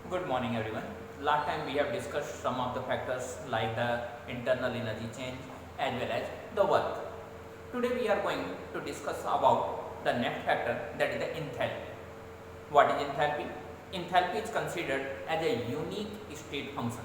Good morning everyone. Last time we have discussed some of the factors like the internal energy change as well as the work. Today we are going to discuss about the next factor, that is the enthalpy. What is enthalpy? Enthalpy is considered as a unique state function.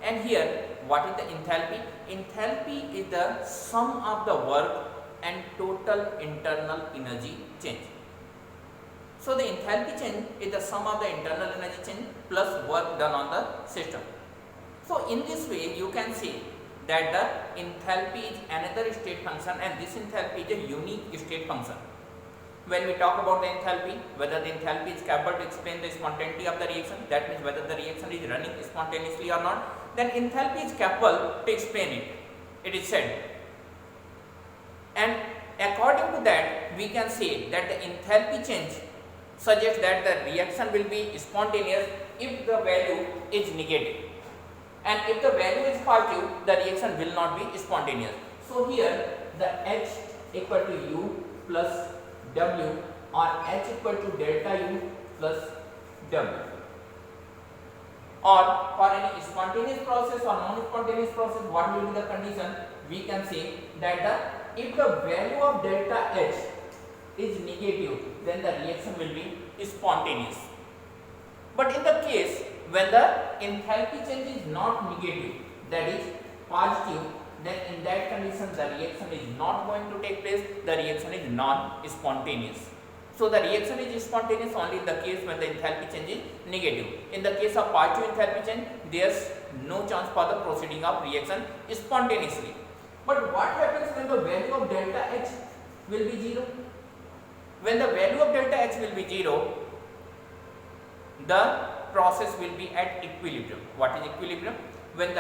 And here what is the enthalpy? Enthalpy is the sum of the work and total internal energy change. So the enthalpy change is the sum of the internal energy change plus work done on the system. So in this way you can see that the enthalpy is another state function and this enthalpy is a unique state function. When we talk about the enthalpy, whether the enthalpy is capable to explain the spontaneity of the reaction, that means whether the reaction is running spontaneously or not, then enthalpy is capable to explain it. It is said. And according to that we can say that the enthalpy change suggests that the reaction will be spontaneous if the value is negative, and if the value is positive the reaction will not be spontaneous. So here the H equal to U plus W or H equal to delta U plus W, or for any spontaneous process or non-spontaneous process, what will be the condition? We can say that if the value of delta H is negative, then the reaction will be spontaneous. But in the case when the enthalpy change is not negative, that is positive, then in that condition the reaction is not going to take place, the reaction is non-spontaneous. So the reaction is spontaneous only in the case when the enthalpy change is negative. In the case of positive enthalpy change, there is no chance for the proceeding of reaction spontaneously. But what happens when the value of delta H will be 0? When the value of delta H will be 0, the process will be at equilibrium. What is equilibrium? When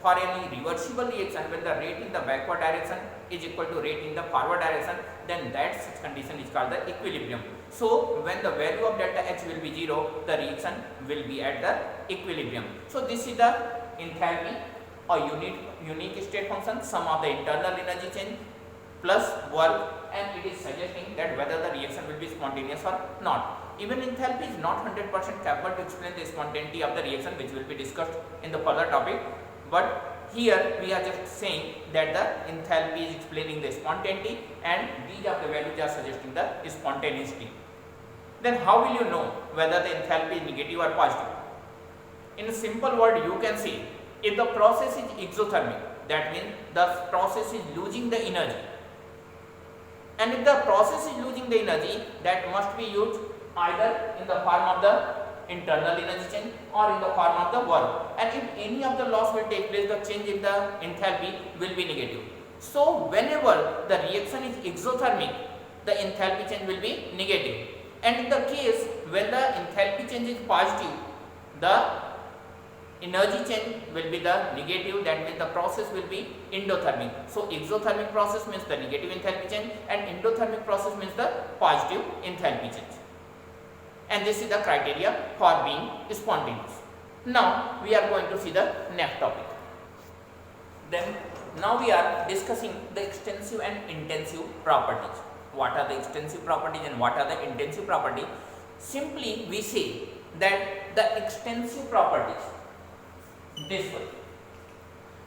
for any reversible reaction, when the rate in the backward direction is equal to rate in the forward direction, then that such condition is called the equilibrium. So when the value of delta H will be 0, the reaction will be at the equilibrium. So this is the enthalpy, a unique state function, sum of the internal energy change plus work, and it is suggesting that whether the reaction will be spontaneous or not. Even enthalpy is not 100% capable to explain the spontaneity of the reaction, which will be discussed in the further topic. But here we are just saying that the enthalpy is explaining the spontaneity and these of the values are suggesting the spontaneity. Then how will you know whether the enthalpy is negative or positive? In a simple word you can say, if the process is exothermic, that means the process is losing the energy. And if the process is losing the energy, that must be used either in the form of the internal energy change or in the form of the work. And if any of the loss will take place, the change in the enthalpy will be negative. So whenever the reaction is exothermic, the enthalpy change will be negative. And in the case when the enthalpy change is positive, the energy change will be the negative, that means the process will be endothermic. So exothermic process means the negative enthalpy change and endothermic process means the positive enthalpy change. And this is the criteria for being spontaneous. Now we are going to see the next topic. Then now we are discussing the extensive and intensive properties. What are the extensive properties and what are the intensive properties? Simply we say that the extensive properties, this one,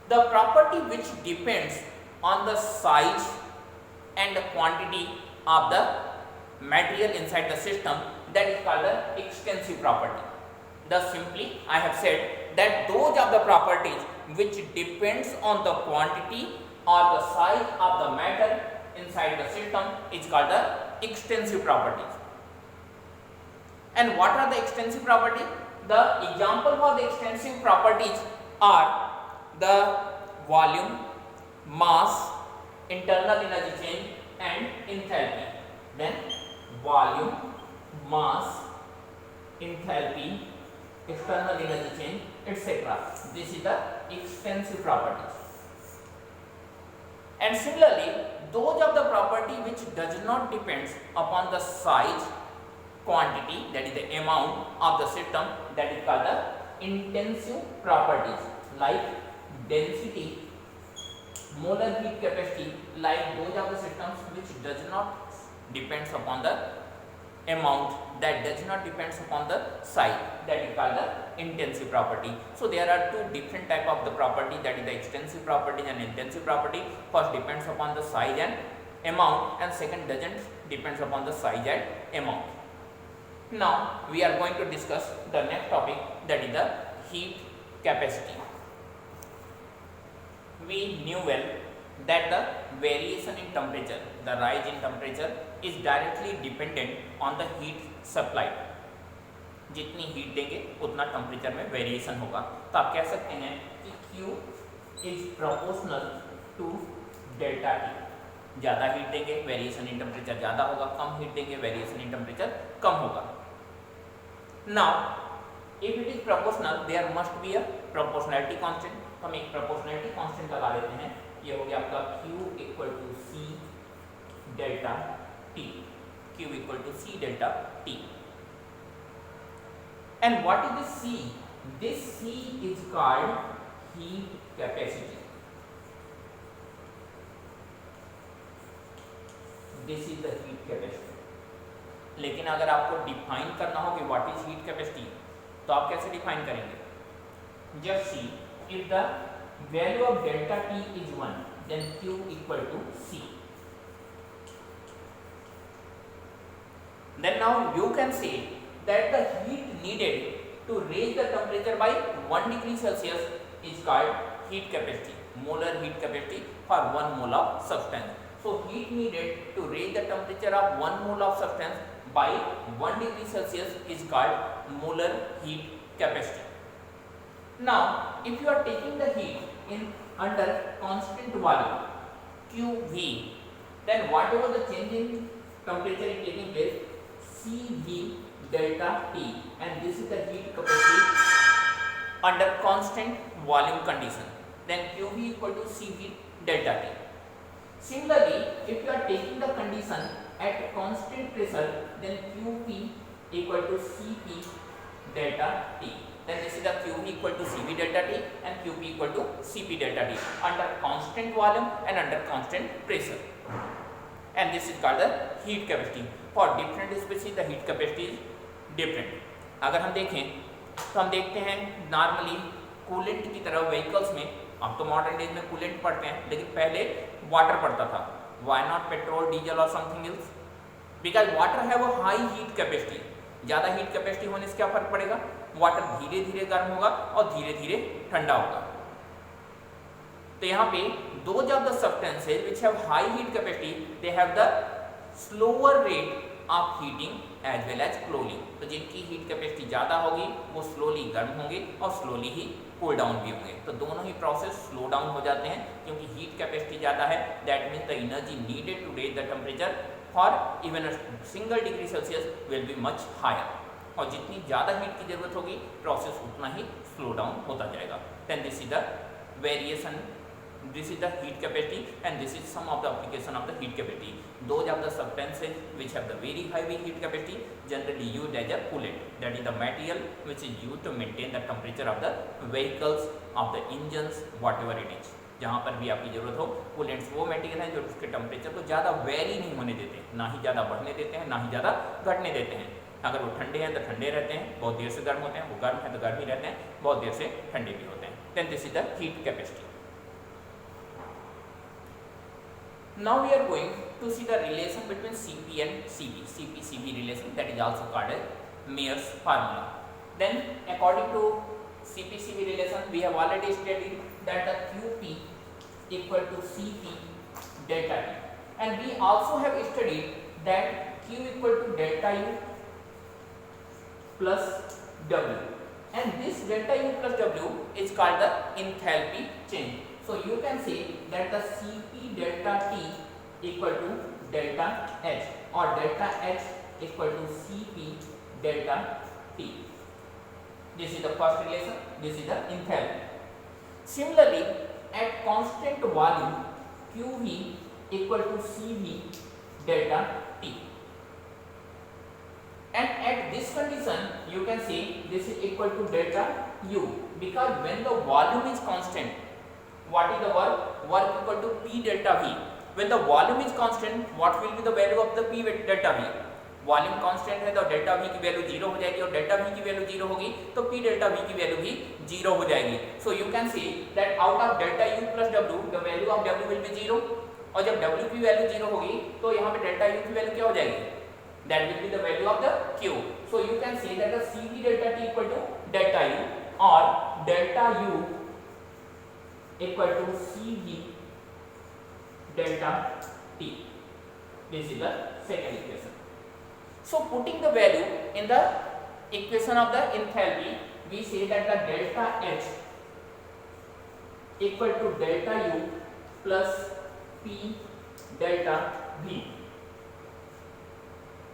the property which depends on the size and the quantity of the material inside the system, that is called the extensive property. Thus simply I have said that those are the properties which depends on the quantity or the size of the matter inside the system is called the extensive properties. And what are the extensive properties? The example for the extensive properties are the volume, mass, internal energy change and enthalpy. Then volume, mass, enthalpy, external energy change, etc. This is the extensive properties. And similarly, those of the property which does not depend upon the size, quantity, that is the amount of the system, that is called the intensive properties, like density, molar heat capacity, like those of the systems which does not depends upon the amount that does not depends upon the size, that is called the intensive property. So there are two different type of the property, that is the extensive property and intensive property. First depends upon the size and amount, and second doesn't depends upon the size and amount. Now we are going to discuss the next topic, that is the heat capacity. We knew well that the variation in temperature, the rise in temperature is directly dependent on the heat supply. जितनी heat देंगे उतना temperature में variation होगा. तो आप कह सकते हैं कि Q is proportional to delta T. ज़्यादा हीट देंगे वेरिएशन इन टेम्परेचर ज़्यादा होगा, कम हीट देंगे वेरिएशन इन टेम्परेचर कम होगा. Now if it is proportional there must be a proportionality constant. तो हम एक प्रोपोर्शनैलिटी कांस्टेंट लगा लेते हैं. ये हो गया आपका Q equal to C delta T. Q equal to C delta T. And what is this C? This C is called heat capacity. This is the heat capacity. लेकिन अगर आपको डिफाइन करना हो कि व्हाट इज हीट कैपेसिटी, तो आप कैसे define करेंगे? Just see if the value of delta T is 1, then Q equal to C. Then now you can say that the heat needed to raise the temperature by 1 degree Celsius is called heat capacity, molar heat capacity for 1 mole of substance. So heat needed to raise the temperature of 1 mole of substance by 1 degree Celsius is called molar heat capacity. Now if you are taking the heat in under constant volume QV, then whatever the change in temperature is taking place, CV delta T, and this is the heat capacity under constant volume condition, then QV equal to CV delta T. Similarly, if you are taking the condition at constant pressure, then QP equal to CP delta T, then this is the QV equal to CV delta T and QP equal to CP delta T under constant volume and under constant pressure, and this is called the heat capacity. For different species the heat capacity is different. अगर हम देखें तो हम देखते हैं normally coolant की तरह vehicles में, अब तो मॉडर्न डेज में कूलेंट पड़ते हैं, लेकिन पहले वाटर पड़ता था. वाई नॉट पेट्रोल, डीजल और something else? Because water have a high heat capacity. ज़्यादा हीट कैपेसिटी होने से क्या फर्क पड़ेगा? वाटर धीरे धीरे गर्म होगा और धीरे धीरे ठंडा होगा. तो यहाँ पे those of the substances which have high heat capacity, they have the slower rate of heating as well as cooling. तो जिनकी हीट कैपेसिटी ज़्यादा होगी वो स्लोली गर्म होंगे और स्लोली ही कूल डाउन भी होंगे. तो दोनों ही प्रोसेस स्लो डाउन हो जाते हैं क्योंकि हीट कैपेसिटी ज़्यादा है. That means the energy needed to raise the temperature for even a single degree Celsius will be much higher. और जितनी ज़्यादा हीट की जरूरत होगी प्रोसेस उतना ही स्लो डाउन होता जाएगा. Then this is the variation. This is the heat capacity and this is some of the application of the heat capacity. Those of the substances which have the very high heat capacity generally used as a coolant. That is the material which is used to maintain the temperature of the vehicles, of the engines, whatever it is. जहाँ पर भी आपकी जरूरत हो, coolants वो material हैं जो उसके टेम्परेचर को ज़्यादा वेरी नहीं होने देते, ना ही ज़्यादा बढ़ने देते हैं, ना ही ज़्यादा घटने देते हैं. अगर वो ठंडे हैं तो ठंडे रहते हैं, बहुत देर से गर्म होते हैं. वो गर्म है तो गर्म ही रहते हैं, बहुत देर से ठंडे भी होते हैं. Then this is the heat capacity. Now we are going to see the relation between Cp and Cv. Cp-Cv relation, that is also called as Mayer's formula. Then according to Cp-Cv relation, we have already studied that the Qp equal to Cp delta T, and we also have studied that Q equal to delta U plus W, and this delta U plus W is called the enthalpy change. So you can say that the Cp delta T equal to delta H, or delta H equal to Cp delta T. This is the first relation, this is the enthalpy. Similarly, at constant volume Qv equal to Cv delta T, and at this condition you can say this is equal to delta U, because when the volume is constant, what is the work? Work equal to P delta V. When the volume is constant, what will be the value of the P delta V? Volume constant है तो delta we की value 0 हो जाएगी और delta we की value 0 होगी तो P delta we की वैल्यू भी 0 हो जाएगी. सो you can see that out of delta U plus W the value of W will be 0 और जब डब्ल्यू की वैल्यू 0 होगी तो यहाँ पे डेल्टा यू की वैल्यू क्या हो जाएगी, that will be the value of the Q. So you can see that the C V delta T equal to delta U और delta U equal to C V delta T. This is the second equation. So putting the value in the equation of the enthalpy, we say that the delta H equal to delta U plus P delta V.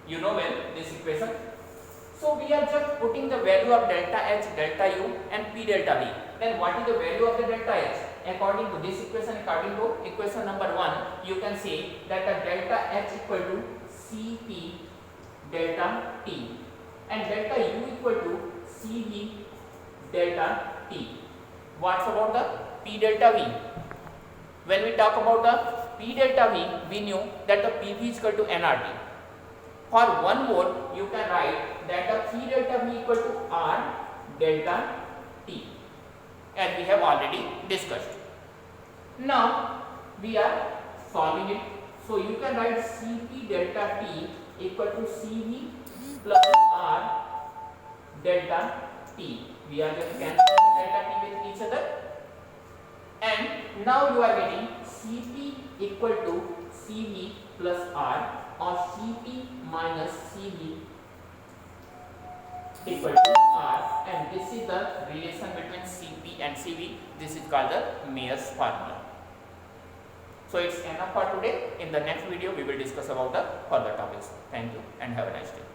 You know well this equation. So we are just putting the value of delta H, delta U and P delta V. Then what is the value of the delta H? According to this equation, according to equation number 1, you can see that the delta H equal to Cp delta T and delta U equal to Cv delta T. What's about the P delta V? When we talk about the P delta V, we knew that the Pv is equal to nRT. For 1 volt, you can write that the P delta V equal to R delta T, as we have already discussed. Now we are solving it. So you can write Cp delta T equal to Cv plus R delta T. We are just cancelling delta T with each other, and now you are getting Cp equal to Cv plus R or Cp minus Cv equal to R, and this is the relation between Cp and Cv. This is called the Mayer's formula. So it's enough for today. In the next video we will discuss about the further topics. Thank you and have a nice day.